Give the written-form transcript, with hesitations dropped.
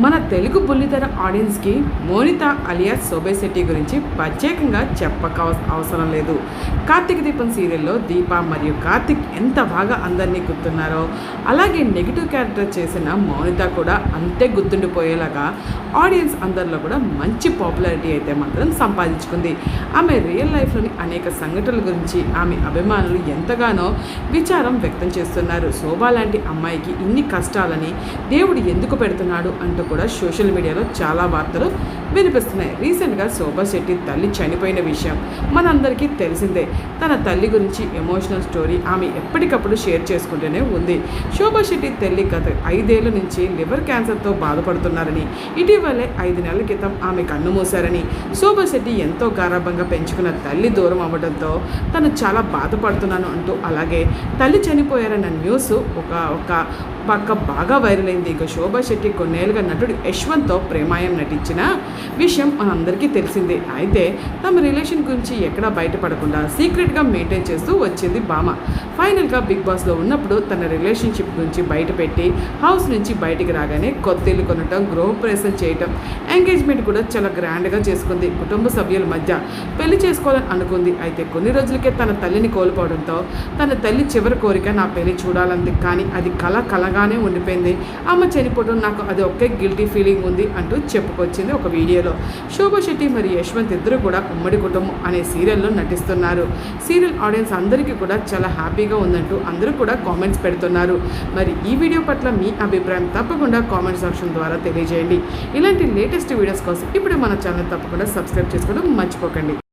మన తెలుగు బుల్లితెర ఆడియన్స్కి మోనిత అలియాస్ శోభా శెట్టి గురించి ప్రత్యేకంగా చెప్పక అవసరం లేదు. కార్తీక దీపం సీరియల్లో దీప మరియు కార్తిక్ ఎంత బాగా అందరినీ గుర్తున్నారో అలాగే నెగిటివ్ క్యారెక్టర్ చేసిన మోనిత కూడా అంతే గుర్తుండిపోయేలాగా ఆడియన్స్ అందరిలో కూడా మంచి పాపులారిటీ అయితే మాత్రం సంపాదించుకుంది. ఆమె రియల్ లైఫ్లోని అనేక సంఘటనల గురించి ఆమె అభిమానులు ఎంతగానో విచారం వ్యక్తం చేస్తున్నారు. శోభా లాంటి అమ్మాయికి ఇన్ని కష్టాలని దేవుడు ఎందుకు పెడుతున్నాడు అంటూ కూడా సోషల్ మీడియాలో చాలా వార్తలు వినిపిస్తున్నాయి. రీసెంట్గా శోభా శెట్టి తల్లి చనిపోయిన విషయం మనందరికీ తెలిసిందే. తన తల్లి గురించి ఎమోషనల్ స్టోరీ ఆమె ఎప్పటికప్పుడు షేర్ చేసుకుంటూనే ఉంది. శోభా శెట్టి తల్లి గత 5 ఏళ్ల నుంచి లివర్ క్యాన్సర్తో బాధపడుతున్నారని, ఇటీవలే 5 నెలల క్రితం ఆమె కన్ను మూశారని, శోభా శెట్టి ఎంతో గారాభంగా పెంచుకున్న తల్లి దూరం అవ్వడంతో తను చాలా బాధపడుతున్నాను అంటూ, అలాగే తల్లి చనిపోయారన్న న్యూస్ ఒక పక్క బాగా వైరల్ అయింది. ఇక శోభా శెట్టి కొన్నేళ్ళుగా నటుడు యశ్వంత్తో ప్రేమాయం నటించిన విషయం మనందరికీ తెలిసిందే. అయితే తమ రిలేషన్ గురించి ఎక్కడా బయటపడకుండా సీక్రెట్గా మెయింటైన్ చేస్తూ వచ్చింది భామ. ఫైనల్గా బిగ్ బాస్లో ఉన్నప్పుడు తన రిలేషన్షిప్ గురించి బయటపెట్టి హౌస్ నుంచి బయటికి రాగానే కొత్త ఇల్లు కొనటం, గృహప్రవేశం చేయటం, ఎంగేజ్మెంట్ కూడా చాలా గ్రాండ్గా చేసుకుంది. కుటుంబ సభ్యుల మధ్య పెళ్లి చేసుకోవాలని అనుకుంది. అయితే కొన్ని రోజులకే తన తల్లిని కోల్పోవడంతో తన తల్లి చివరి కోరిక నా పెళ్లి చూడాలంది, కానీ అది కలగానే ఉండిపోయింది. అమ్మ చనిపోవడం నాకు అది ఒకే గిల్టీ ఫీలింగ్ ఉంది అంటూ చెప్పుకొచ్చింది ఒక వీడియోలో. శోభా శెట్టి మరియు యశ్వంత్ ఇద్దరు కూడా ఉమ్మడి కుటుంబం అనే సీరియల్లో నటిస్తున్నారు. సీరియల్ ఆడియన్స్ అందరికీ కూడా చాలా హ్యాపీగా ఉందంటూ అందరూ కూడా కామెంట్స్ పెడుతున్నారు. మరి ఈ వీడియో పట్ల మీ అభిప్రాయం తప్పకుండా కామెంట్ సెక్షన్ ద్వారా తెలియజేయండి. ఇలాంటి లేటెస్ట్ వీడియోస్ కోసం ఇప్పుడు మన ఛానల్ తప్పకుండా సబ్స్క్రైబ్ చేసుకోవడం మర్చిపోకండి.